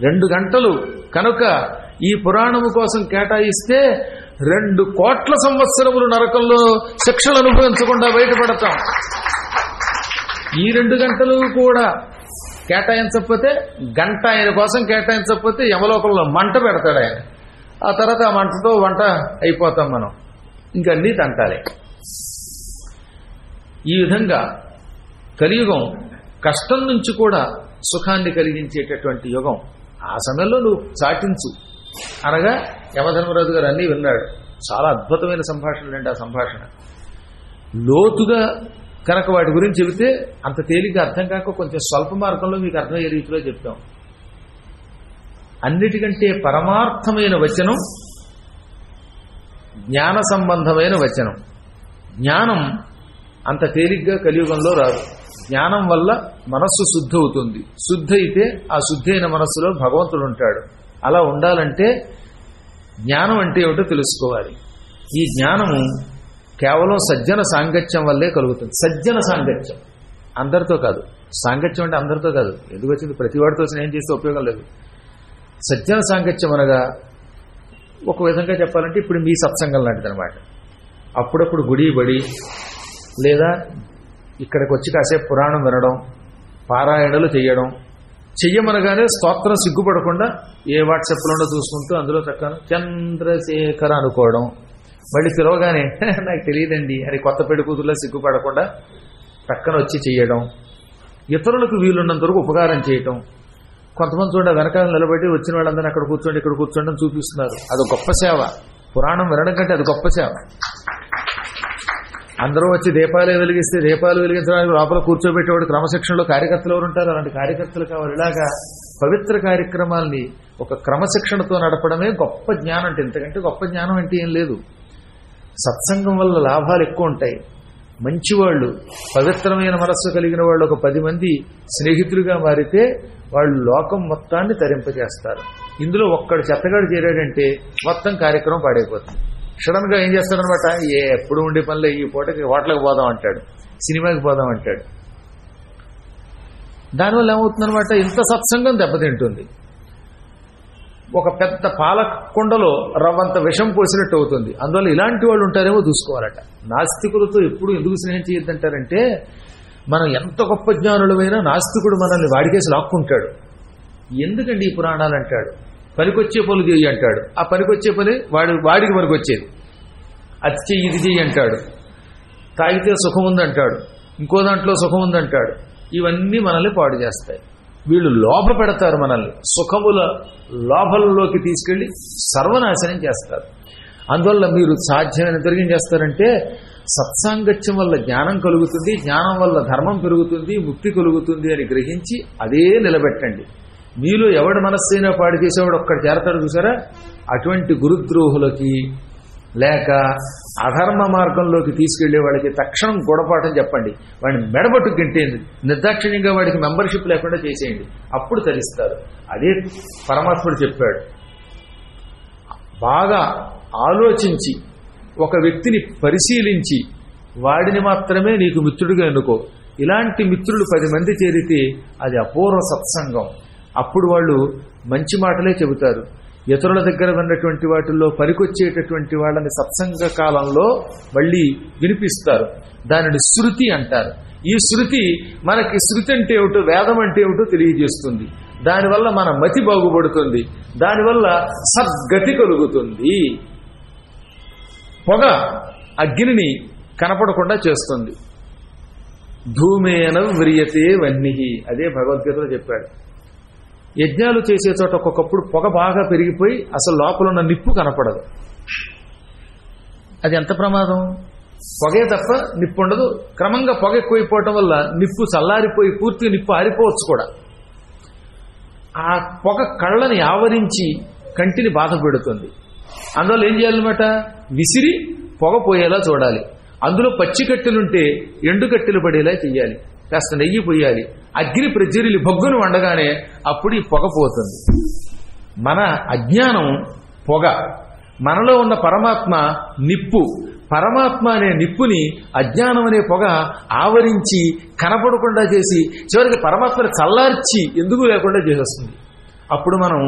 2 గంటలు కనుక ఈ పురాణము కోసం కేటాయిస్తే 2 కోట్ల సంవత్సరములు నరకంలో శిక్షలు అనుభవించకుండా బయటపడతాం. ఈ 2 గంటలు కూడా కేటాయించకపోతే, గంట ఆయన కోసం కేటాయించకపోతే యమలోకంలో మంట పెడతాడు ఆయన. ఆ తర్వాత ఆ మంటతో వంట అయిపోతాం మనం, ఇంకన్నీ తంటాలే. ఈ విధంగా కలియుగం కష్టం నుంచి కూడా సుఖాన్ని కలిగించేటటువంటి యుగం. ఆ సమయంలో నువ్వు చాటించు అనగా యమధర్మరాజు గారు అన్నీ విన్నాడు. చాలా అద్భుతమైన సంభాషణలండి ఆ సంభాషణ. లోతుగా కనుక వాటి గురించి చెబితే అంత తేలిగ్గా అర్థం కాక కొంచెం స్వల్ప మార్గంలో మీకు అర్థమయ్యే రీతిలో చెప్తాం. అన్నిటికంటే పరమార్థమైన వచనం జ్ఞాన సంబంధమైన వచనం. జ్ఞానం అంత తేలిగ్గా కలియుగంలో రాదు. జ్ఞానం వల్ల మనస్సు శుద్ధి అవుతుంది. శుద్ధి అయితే ఆ శుద్ధి అయిన మనస్సులో భగవంతుడు ఉంటాడు. అలా ఉండాలంటే జ్ఞానం అంటే ఏమిటో తెలుసుకోవాలి. ఈ జ్ఞానము కేవలం సజ్జన సాంగత్యం వల్లే కలుగుతుంది. సజ్జన సాంగత్యం, అందరితో కాదు. సాంగత్యం అంటే అందరితో కాదు. ఎందుకు వచ్చింది? ప్రతివాడితో స్నేహం చేస్తే ఉపయోగం లేదు. సజ్జన సాంగత్యం అనగా ఒక విధంగా చెప్పాలంటే ఇప్పుడు మీ సత్సంగం లాంటిది అనమాట. అప్పుడప్పుడు గుడి బడి లేదా ఇక్కడికి వచ్చి కాసేపు పురాణం వినడం, పారాయణలు చెయ్యమనగానే స్తోత్రం సిగ్గుపడకుండా ఏ వాట్సాప్లోనో చూసుకుంటూ అందులో చక్కగా చంద్రశేఖర్ అనుకోవడం, మళ్ళీ పిలవగానే నాకు తెలియదండి అని కొత్త పెళ్లి కూతుర్లో సిగ్గుపడకుండా పక్కన వచ్చి చెయ్యడం, ఇతరులకు వీలున్నంత వరకు ఉపకారం చేయటం. కొంతమంది చూడ వెనకాల నిలబడి వచ్చిన వాళ్ళందరినీ అక్కడ కూర్చోండి ఇక్కడ కూర్చోండి అని చూపిస్తున్నారు. అది గొప్ప సేవ. పురాణం వినడం కంటే అది గొప్ప సేవ. అందరూ వచ్చి దీపాలే వెలిగిస్తే దీపాలు వెలిగించడానికి లోపల కూర్చోబెట్టేవాడు క్రమశిక్షణలో కార్యకర్తలు ఎవరు ఉంటారు? అలాంటి కార్యకర్తలు కావాలి. ఇలాగా పవిత్ర కార్యక్రమాల్ని ఒక క్రమశిక్షణతో నడపడమే గొప్ప జ్ఞానం. అంటే ఇంతకంటే గొప్ప జ్ఞానం అంటే ఏం లేదు. సత్సంగం వల్ల లాభాలు ఎక్కువ ఉంటాయి. మంచివాళ్ళు, పవిత్రమైన మనస్సు కలిగిన వాళ్ళు ఒక 10 మంది స్నేహితులుగా మారితే వాళ్ళు లోకం మొత్తాన్ని తరింపజేస్తారు. ఇందులో ఒక్కడు చెత్తగాడు చేరాడంటే మొత్తం కార్యక్రమం పాడైపోతుంది. సడన్ గా ఏం చేస్తాడనమాట, ఎప్పుడు ఉండే పనులే, ఈ పూటకి హోటల్కి పోదాం అంటాడు, సినిమాకి పోదాం అంటాడు. దానివల్ల ఏమవుతుందనమాట, ఇంత సత్సంగం దెబ్బతింటుంది. ఒక పెద్ద పాలకుండలో రవ్వంత విషం పోసినట్టు అవుతుంది. అందువల్ల ఇలాంటి వాళ్ళు ఉంటారేమో చూసుకోవాలట. నాస్తికులతో ఎప్పుడు ఎందుకు స్నేహం చేయొద్దంటారంటే, మనం ఎంత గొప్ప జ్ఞానులమైనా నాస్తికుడు మనల్ని వాడికేసి లాక్కుంటాడు. ఎందుకండి ఈ పురాణాలు అంటాడు, పనికొచ్చే పనులు చెయ్యి అంటాడు. ఆ పనికొచ్చే పని వాడికి పనికొచ్చేది. అది చెయ్యి ఇది చెయ్యి అంటాడు. తాగితే సుఖం ఉందంటాడు, ఇంకో దాంట్లో సుఖం ఉందంటాడు. ఇవన్నీ మనల్ని పాడు చేస్తాయి. వీళ్ళు లోభ పెడతారు, మనల్ని సుఖముల లోభంలోకి తీసుకెళ్లి సర్వనాశనం చేస్తారు. అందువల్ల మీరు సాధ్యమైన తిరిగి చేస్తారంటే సత్సాంగత్యం వల్ల జ్ఞానం కలుగుతుంది, జ్ఞానం వల్ల ధర్మం పెరుగుతుంది, ముక్తి కలుగుతుంది అని గ్రహించి అదే నిలబెట్టండి. మీలో ఎవడి మనస్సైనా పాడు చేసేవాడు ఒక్కడు చేరతాడు చూసారా, అటువంటి గురుద్రోహులకి లేక అధర్మ మార్గంలోకి తీసుకెళ్లే వాళ్ళకి తక్షణం గుణపాఠం చెప్పండి. వాడిని మెడబట్టు గంటేయండి, నిర్దాక్షిణ్యంగా వాడికి మెంబర్షిప్ లేకుండా చేసేయండి. అప్పుడు తరిస్తారు. అదే పరమాత్ముడు చెప్పాడు. బాగా ఆలోచించి ఒక వ్యక్తిని పరిశీలించి వాడిని మాత్రమే నీకు మిత్రుడిగా ఎన్నుకో. ఇలాంటి మిత్రులు 10 మంది చేరితే అది అపూర్వ సత్సంగం. అప్పుడు వాళ్ళు మంచి మాటలే చెబుతారు. ఇతరుల దగ్గర ఉన్నటువంటి వాటిల్లో పనికొచ్చేటటువంటి వాళ్ళని సత్సంగ కాలంలో మళ్ళీ వినిపిస్తారు. దానిని శృతి అంటారు. ఈ శృతి మనకి శృతి అంటే ఏమిటో, వేదం అంటే ఏమిటో తెలియజేస్తుంది. దానివల్ల మన మతి బాగుపడుతుంది, దానివల్ల సద్గతి కలుగుతుంది. పొగ అగ్నిని కనపడకుండా చేస్తుంది. ధూమేన వ్రియతే వన్నిహి, అదే భగవద్గీతలో చెప్పాడు. యజ్ఞాలు చేసే చోట ఒక్కొక్కప్పుడు పొగ బాగా పెరిగిపోయి అసలు లోపల ఉన్న నిప్పు కనపడదు. అది ఎంత ప్రమాదం. పొగే తప్ప నిప్పు ఉండదు. క్రమంగా పొగ ఎక్కువైపోవటం వల్ల నిప్పు చల్లారిపోయి పూర్తిగా నిప్పు ఆరిపోవచ్చు కూడా. ఆ పొగ కళ్ళని ఆవరించి కంటిని బాధ పెడుతుంది. అందువల్ల ఏం చేయాలన్నమాట, విసిరి పొగ పోయేలా చూడాలి. అందులో పచ్చి కట్టెలుంటే ఎండు కట్టెలు పడేలా చెయ్యాలి. కాస్త నెయ్యి పోయాలి. అగ్ని ప్రజ్వరిల్లి బొగ్గును వండగానే అప్పుడు ఈ పొగ పోతుంది. మన అజ్ఞానం పొగ, మనలో ఉన్న పరమాత్మ నిప్పు. పరమాత్మ అనే నిప్పుని అజ్ఞానం అనే పొగ ఆవరించి కనపడకుండా చేసి చివరికి పరమాత్మని చల్లార్చి ఎందుకు లేకుండా చేసేస్తుంది. అప్పుడు మనం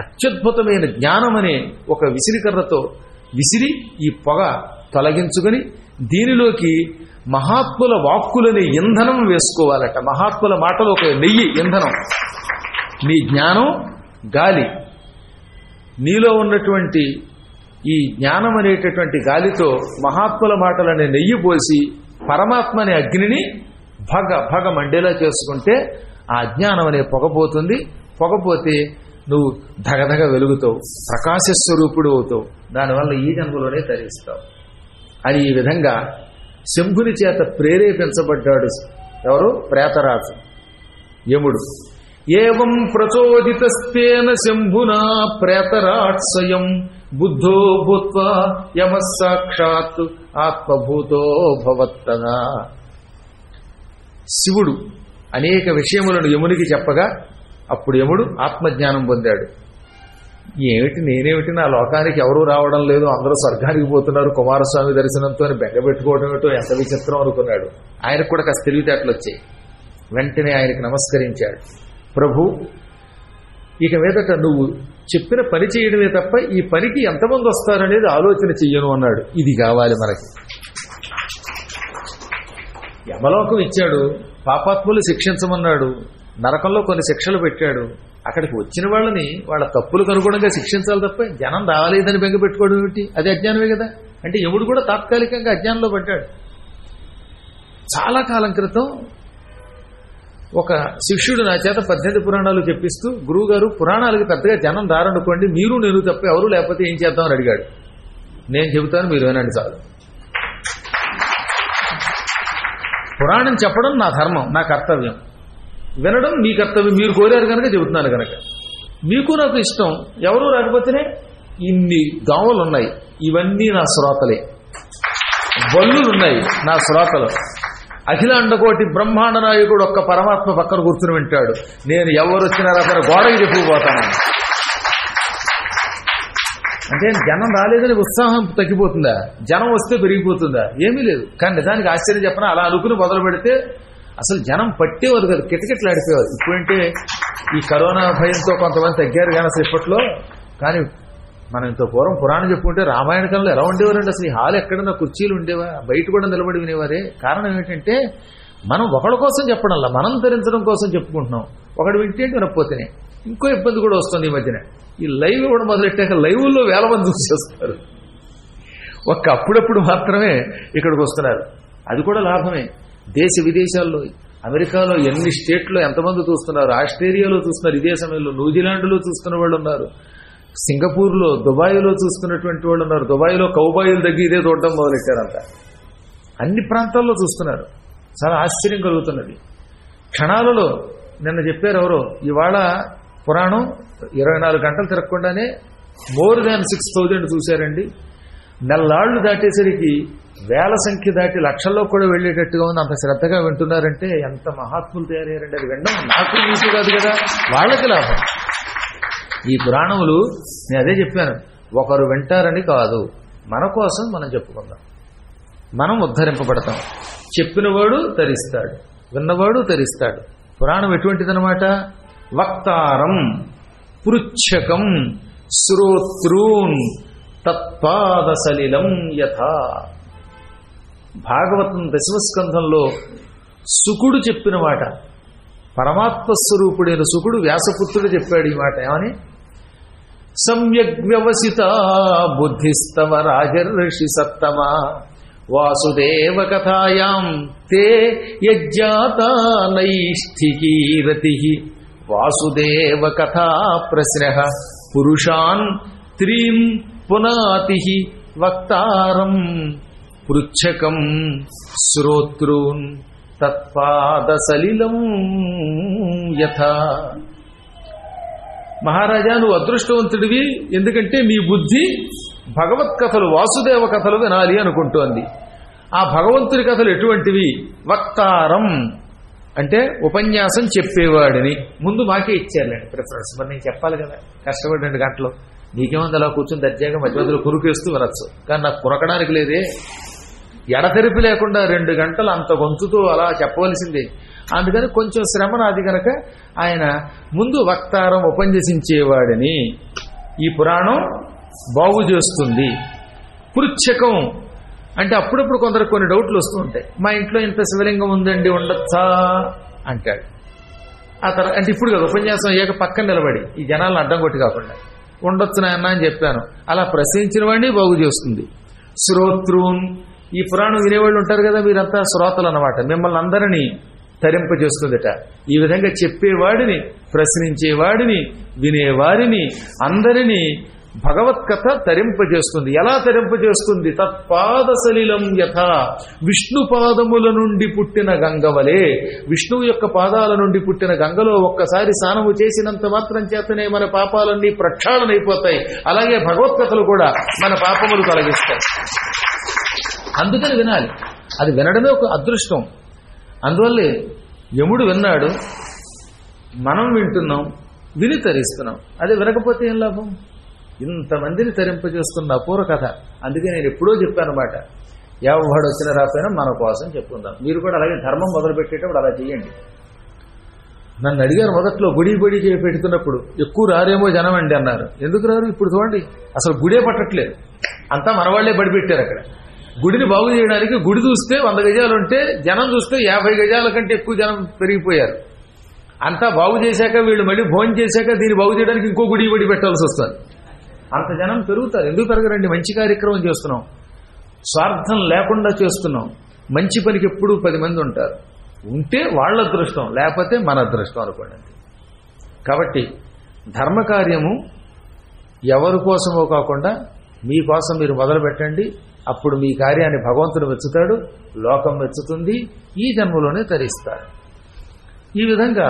అత్యద్భుతమైన జ్ఞానం అనే ఒక విసిరికర్రతో విసిరి ఈ పొగ తొలగించుకొని దీనిలోకి మహాత్ముల వాక్కులని ఇంధనం వేసుకోవాలట. మహాత్ముల మాటలు ఒక నెయ్యి ఇంధనం. నీ జ్ఞానం గాలి, నీలో ఉన్నటువంటి ఈ జ్ఞానం అనేటటువంటి గాలితో మహాత్ముల మాటలనే నెయ్యి పోసి పరమాత్మ అనే అగ్నిని భగ భగ మండేలా చేసుకుంటే ఆ అజ్ఞానం అనే పొగపోతుంది. పొగపోతే నువ్వు ధగధగ వెలుగుతావు, ప్రకాశస్వరూపుడు అవుతావు. దానివల్ల ఈ జన్మలోనే తరిస్తావు అని ఈ విధంగా శంభుని చేత ప్రేరేపించబడ్డాడు. ఎవరు? ప్రేతరాజు యముడు. ఏవం ప్రచోదితస్తేన శంభునా ప్రేతరాట్ స్వయం బుద్ధో భూత్వా యమ సాక్షాత్ ఆత్మభూతో భవత్తదా. శివుడు అనేక విషయములను యమునికి చెప్పగా అప్పుడు యముడు ఆత్మజ్ఞానం పొందాడు. ఏమిటి నేనేమిటి, నా లోకానికి ఎవరూ రావడం లేదు, అందరూ స్వర్గానికి పోతున్నారు కుమారస్వామి దర్శనంతో అని బెంగపెట్టుకోవడం ఏమిటో ఎంత విచిత్రం అనుకున్నాడు. ఆయనకు కూడా కాస్త తెలివితేటలు వచ్చాయి. వెంటనే ఆయనకు నమస్కరించాడు. ప్రభు, ఇక మీదట నువ్వు చెప్పిన పని చేయడమే తప్ప ఈ పనికి ఎంతమంది వస్తారనేది ఆలోచన చెయ్యను అన్నాడు. ఇది కావాలి మనకి. యమలోకం ఇచ్చాడు, పాపాత్ములు శిక్షించమన్నాడు, నరకంలో కొన్ని శిక్షలు పెట్టాడు. అక్కడికి వచ్చిన వాళ్ళని వాళ్ళ తప్పులకు అనుగుణంగా శిక్షించాలి తప్ప జనం రాలేదని బెంగ పెట్టుకోవడం ఏమిటి? అది అజ్ఞానమే కదా. అంటే యముడు కూడా తాత్కాలికంగా అజ్ఞానంలో పడ్డాడు. చాలా కాలం క్రితం ఒక శిష్యుడు నా చేత 18 పురాణాలు చెప్పిస్తూ, గురువుగారు పురాణాలకి పెద్దగా జనం దారనుకోండి, మీరు నేను తప్ప ఎవరు లేకపోతే ఏం చేద్దామని అడిగాడు. నేను చెబుతాను, మీరు వినండి చాలు. పురాణం చెప్పడం నా ధర్మం, నా కర్తవ్యం. వినడం మీ కర్తవ్యం. మీరు కోరారు కనుక చెబుతున్నాను కనుక. మీకు నాకు ఇష్టం, ఎవరూ రాకపోతేనే ఇన్ని దోమలు ఉన్నాయి, ఇవన్నీ నా శ్రోతలే. బల్లులున్నాయి నా శ్రోతలు. అఖిలాండకోటి బ్రహ్మాండ నాయకుడు ఒక్క పరమాత్మ పక్కన కూర్చుని వింటాడు. నేను ఎవరు వచ్చినారో అతను గోడకి చెప్పుకుపోతాను. అంటే జనం రాలేదని ఉత్సాహం తగ్గిపోతుందా? జనం వస్తే పెరిగిపోతుందా? ఏమీ లేదు. కానీ నిజానికి ఆశ్చర్యం చెప్పనా, అలా అనుకుని మొదలు పెడితే అసలు జనం పట్టేవారు కదా, కిటకిటలాడిపోయేవారు. ఇప్పుడంటే ఈ కరోనా భయంతో కొంతమంది తగ్గారు కానీ అసలు ఇప్పట్లో. కానీ మనం ఇంత పూర్వం పురాణం చెప్పుకుంటే రామాయణ కాలంలో ఎలా ఉండేవారండి? అసలు ఈ హాల్ ఎక్కడన్నా కుర్చీలు ఉండేవా? బయట కూడా నిలబడి వినేవారే. కారణం ఏంటంటే మనం ఒకళ్ళ కోసం చెప్పడంలా, మనం ధరించడం కోసం చెప్పుకుంటున్నాం. ఒకడు వింటే వినకపోతేనే. ఇంకో ఇబ్బంది కూడా వస్తుంది ఈ మధ్యన. ఈ లైవ్ ఇవ్వడం మొదలెట్టాక లైవ్లో వేల మంది చూసేస్తారు. అప్పుడప్పుడు మాత్రమే ఇక్కడికి వస్తున్నారు. అది కూడా లాభమే. దేశ విదేశాల్లో, అమెరికాలో ఎన్ని స్టేట్లో ఎంతమంది చూస్తున్నారు, ఆస్ట్రేలియాలో చూస్తున్నారు, ఇదే సమయంలో న్యూజిలాండ్లో చూస్తున్న వాళ్ళు ఉన్నారు, సింగపూర్లో, దుబాయ్లో చూస్తున్నటువంటి వాళ్ళు ఉన్నారు. దుబాయ్లో కౌబాయిల దగ్గర ఇదే చూడడం మొదలెట్టారంట. అన్ని ప్రాంతాల్లో చూస్తున్నారు. చాలా ఆశ్చర్యం కలుగుతున్నది. క్షణాలలో నిన్న చెప్పారు ఎవరో, ఇవాళ పురాణం 24 గంటలు తిరగకుండానే మోర్ దాన్ 6,000 చూశారండి. నెల్లాళ్లు దాటేసరికి వేల సంఖ్య దాటి లక్షల్లో కూడా వెళ్ళేటట్టుగా ఉంది. అంత శ్రద్ధగా వింటున్నారంటే ఎంత మహాత్ములు తయారయ్యారండి. అది వినడం నాకు ఈజీ కాదు కదా, వాళ్ళకి లాభం. ఈ పురాణములు నేను అదే చెప్పాను, ఒకరు వింటారని కాదు, మన కోసం మనం చెప్పుకుందాం, మనం ఉద్ధరింపబడతాం. చెప్పినవాడు తరిస్తాడు, విన్నవాడు తరిస్తాడు. పురాణం ఎటువంటిదనమాట? వక్తారం పృచ్ఛకం శ్రోత్రూన్ తత్పాదసలిలం యథా. భాగవతం 10వ స్కంధంలో శుకుడు చెప్పిన మాట, పరమాత్మస్వరూపుడైన శుకుడు వ్యాసపుత్రుడు చెప్పాడు ఈ మాట. ఏమని? సమ్యగ్ వ్యవసిత బుద్ధిస్తవ రాజర్షి సత్తమా వాసుదేవ కథాయాం తే యజ్జాత నైష్ఠికీరతి వాసుదేవ కథా ప్రశ్న పురుషాన్ త్రీం పునాతి వక్తారం పృచ్ఛకం శ్రోత్రూన్ తత్పాదసలిలం యథా. మహారాజా, నువ్వు అదృష్టవంతుడివి, ఎందుకంటే నీ బుద్ధి భగవత్ కథలు, వాసుదేవ కథలు వినాలి అనుకుంటోంది. ఆ భగవంతుడి కథలు ఎటువంటివి? వక్తారం అంటే ఉపన్యాసం చెప్పేవాడిని. ముందు మాకే ఇచ్చారులేండి ప్రిఫరెన్స్. మరి నేను చెప్పాలి కదా, కష్టపడి 2 గంటలు. నీకేముంది, అలా కూర్చొని దర్జాగా మధ్య మధ్యలో కురుకేస్తూ వినొచ్చు. కానీ నాకు కురకడానికి లేదే, ఎడతెరిపి లేకుండా 2 గంటలు అంత గొంతుతో అలా చెప్పవలసిందే. అందుకని కొంచెం శ్రమ నాది కనుక ఆయన ముందు వక్తారం ఉపన్యసించేవాడని ఈ పురాణం బాగు చేస్తుంది. పృచ్ఛకం అంటే అప్పుడప్పుడు కొందరికి కొన్ని డౌట్లు వస్తూ ఉంటాయి. మా ఇంట్లో ఇంత శివలింగం ఉందండి, ఉండొచ్చా అంటాడు. ఆ తర్వాత అంటే ఇప్పుడు కదా ఉపన్యాసం అయ్యాక పక్కన నిలబడి ఈ జనాలను అడ్డం కొట్టి కాకుండా ఉండొచ్చు నాయన అని చెప్పాను. అలా ప్రశ్నించిన వాడిని బాగు చేస్తుంది. శ్రోత్రూన్, ఈ పురాణం వినేవాళ్ళు ఉంటారు కదా, మీరంతా శ్రోతలు అన్నమాట. మిమ్మల్ని అందరినీ తరింపజేస్తుందట. ఈ విధంగా చెప్పేవాడిని, ప్రశ్నించేవాడిని, వినేవారిని అందరినీ భగవత్కథ తరింపజేస్తుంది. ఎలా తరింపజేస్తుంది? తత్పాద సలిలం యథా, విష్ణు పాదముల నుండి పుట్టిన గంగవలే. విష్ణువు యొక్క పాదాల నుండి పుట్టిన గంగలో ఒక్కసారి స్నానము చేసినంత మాత్రం చేతనే మన పాపాలన్నీ ప్రక్షాళనైపోతాయి. అలాగే భగవత్కథలు కూడా మన పాపములు తొలగిస్తాయి. అందుకని వినాలి. అది వినడమే ఒక అదృష్టం. అందువల్లే యముడు విన్నాడు, మనం వింటున్నాం, విని తరిస్తున్నాం. అదే వినకపోతే ఏం లాభం? ఇంతమందిని తరింపజేస్తున్న అపూర్వ కథ. అందుకే నేను ఎప్పుడో చెప్పానమాట, ఎవడు వచ్చిన రాపోయినా మన కోసం చెప్పుకుందాం. మీరు కూడా అలాగే ధర్మం మొదలుపెట్టేటప్పుడు అలా చేయండి. నన్ను అడిగారు మొదట్లో గుడి పెడుతున్నప్పుడు, ఎక్కువ రారేమో జనం అండి అన్నారు. ఎందుకు రారు? ఇప్పుడు చూడండి, అసలు గుడే పట్టట్లేదు. అంతా మనవాళ్లే బడి పెట్టారు. అక్కడ గుడిని బాగు చేయడానికి గుడి చూస్తే 100 గజాలు ఉంటే జనం చూస్తే 50 గజాల కంటే ఎక్కువ జనం పెరిగిపోయారు. అంతా బాగు చేశాక వీళ్ళు మళ్ళీ భోజనం చేశాక దీన్ని బాగు చేయడానికి ఇంకో గుడి పెట్టాల్సి వస్తుంది. అంత జనం పెరుగుతారు. ఎందుకు పెరగరండి? మంచి కార్యక్రమం చేస్తున్నాం, స్వార్థం లేకుండా చేస్తున్నాం. మంచి పనికి ఎప్పుడూ 10 మంది ఉంటారు. ఉంటే వాళ్ళ అదృష్టం, లేకపోతే మన అదృష్టం అనుకోండి. కాబట్టి ధర్మకార్యము ఎవరి కోసమో కాకుండా మీకోసం మీరు మొదలు పెట్టండి. అప్పుడు మీ కార్యాన్ని భగవంతుడు మెచ్చుతాడు, లోకం మెచ్చుతుంది, ఈ జన్మలోనే తరిస్తారు. ఈ విధంగా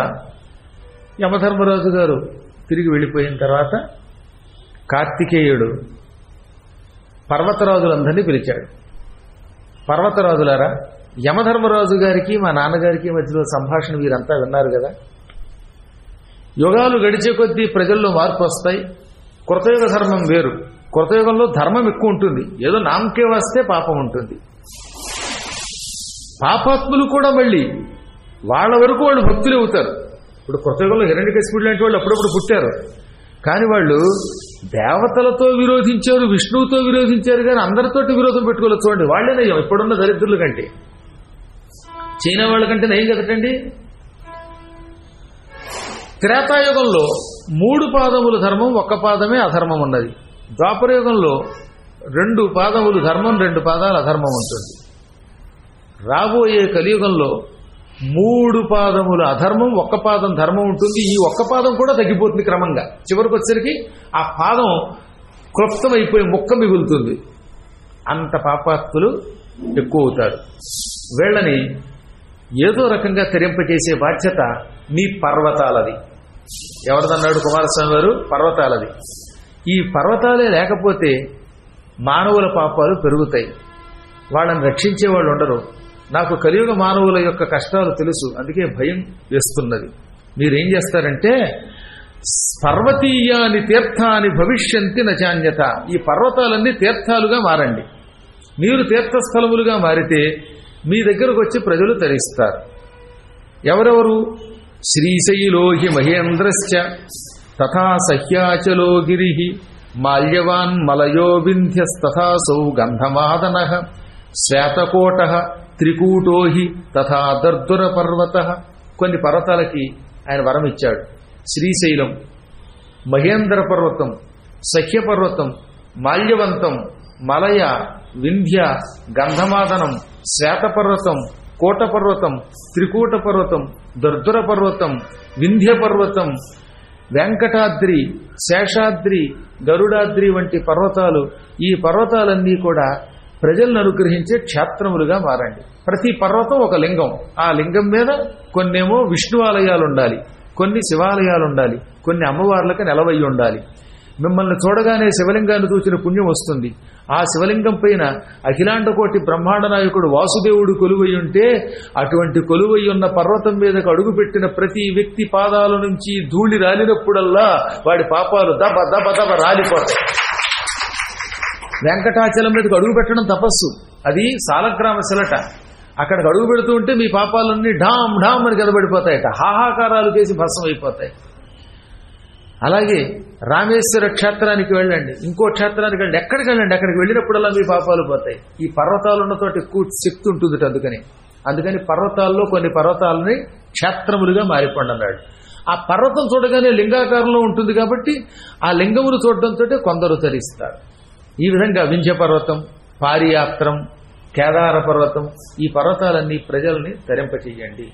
యమధర్మరాజు గారు తిరిగి వెళ్ళిపోయిన తర్వాత కార్తికేయుడు పర్వతరాజులందరినీ పిలిచాడు. పర్వతరాజులారా, యమధర్మరాజు గారికి మా నాన్నగారికి మధ్యలో సంభాషణ వీరంతా విన్నారు కదా. యుగాలు గడిచే కొద్దీ ప్రజల్లో మార్పు వస్తాయి. కృతయుగ ధర్మం వేరు. కృతయుగంలో ధర్మం ఎక్కువ ఉంటుంది, ఏదో నామకే వస్తే పాపం ఉంటుంది. పాపాత్ములు కూడా మళ్ళీ వాళ్ళ వరకు వాళ్ళు భక్తులు అవుతారు. ఇప్పుడు కృతయుగంలో హిరణ్యకశిపుడు లాంటి వాళ్ళు అప్పుడప్పుడు పుట్టారు. కానీ వాళ్ళు దేవతలతో విరోధించారు, విష్ణువుతో విరోధించారు, కానీ అందరితోటి విరోధం పెట్టుకోలేదు. చూడండి, వాళ్ళే నయం ఇప్పుడున్న దరిద్రుల కంటే. చైనా వాళ్ళ కంటే నయం కదటండి. త్రేతాయుగంలో 3 పాదములు ధర్మం, 1 పాదమే అధర్మం ఉన్నది. ద్వాపరయుగంలో 2 పాదములు ధర్మం, 2 పాదాలు అధర్మం ఉంటుంది. రాబోయే కలియుగంలో 3 పాదముల అధర్మం, 1 పాదం ధర్మం ఉంటుంది. ఈ 1 పాదం కూడా తగ్గిపోతుంది క్రమంగా. చివరికి వచ్చేసరికి ఆ పాదం క్లుప్తమైపోయి ముక్క మిగులుతుంది. అంత పాపాత్తులు ఎక్కువ అవుతారు. వీళ్ళని ఏదో రకంగా తెరింపచేసే బాధ్యత మీ పర్వతాలది. ఎవరిదన్నాడు కుమారస్వామి వారు? పర్వతాలది. ఈ పర్వతాలే లేకపోతే మానవుల పాపాలు పెరుగుతాయి, వాళ్ళని రక్షించే వాళ్ళు ఉండరు. నాకు కలియుగ మానవుల యొక్క కష్టాలు తెలుసు, అందుకే భయం వేస్తున్నది. మీరేం చేస్తారంటే, పర్వతీయాని తీర్థాని భవిష్యంతి నచాన్యత. ఈ పర్వతాలన్నీ తీర్థాలుగా మారండి. మీరు తీర్థస్థలములుగా మారితే మీ దగ్గరకు వచ్చి ప్రజలు తరిస్తారు. ఎవరెవరు? శ్రీశైలో హి మహేంద్రశ్చ తథా సహ్యాచలో గిరి మాల్యవాన్ మలయో వింధ్యస్తథాసౌ గంధమాదనః శ్వేతకోటః త్రికూటో హి తథా దర్దుర పర్వతః. కొన్ని పర్వతాలకి ఆయన వరం ఇచ్చాడు. శ్రీశైలం, మహేంద్ర పర్వతం, సహ్య పర్వతం, మాల్యవంతం, మలయ, వింధ్య, గంధమాదనం, శ్వేత పర్వతం, కోట పర్వతం, త్రికూట పర్వతం, దర్దుర పర్వతం, వింధ్య పర్వతం, వెంకటాద్రి, శేషాద్రి, గరుడాద్రి వంటి పర్వతాలు. ఈ పర్వతాలన్నీ కూడా ప్రజలను అనుగ్రహించే క్షేత్రములుగా మారండి. ప్రతి పర్వతం ఒక లింగం. ఆ లింగం మీద కొన్నేమో విష్ణు ఆలయాలు ఉండాలి, కొన్ని శివాలయాలు ఉండాలి, కొన్ని అమ్మవార్లకు నెలవయ్యి ఉండాలి. మిమ్మల్ని చూడగానే శివలింగాన్ని చూసిన పుణ్యం వస్తుంది. ఆ శివలింగం పైన అఖిలాండకోటి బ్రహ్మాండ నాయకుడు వాసుదేవుడు కొలువై ఉంటే, అటువంటి కొలువై ఉన్న పర్వతం మీదకు అడుగుపెట్టిన ప్రతి వ్యక్తి పాదాల నుంచి ధూళి రాలినప్పుడల్లా వాడి పాపాలు దబ దబ దబ రాలిపోతాయి. వెంకటాచలం మీదకు అడుగు పెట్టడం తపస్సు. అది సాలగ్రామ శిలట. అక్కడికి అడుగు పెడుతూ ఉంటే మీ పాపాలన్నీ ఢామ్ ఢామ్ అని కదబడిపోతాయట, హాహాకారాలు చేసి భస్మం అయిపోతాయి. అలాగే రామేశ్వర క్షేత్రానికి వెళ్ళండి, ఇంకో క్షేత్రానికి వెళ్ళండి, ఎక్కడికి వెళ్ళండి, అక్కడికి వెళ్ళినప్పుడల్లా మీ పాపాలు పోతాయి. ఈ పర్వతాలు ఉన్న తోటి ఎక్కువ శక్తి ఉంటుంది. అందుకని పర్వతాల్లో కొన్ని పర్వతాలని క్షేత్రములుగా మారిపోండి అన్నాడు. ఆ పర్వతం చూడగానే లింగాకారంలో ఉంటుంది కాబట్టి ఆ లింగమును చూడటంతో కొందరు తరిస్తారు. ఈ విధంగా వింధ్య పర్వతం, పారియాత్రం, కేదార పర్వతం, ఈ పర్వతాలన్నీ ప్రజల్ని తరింపచేయండి.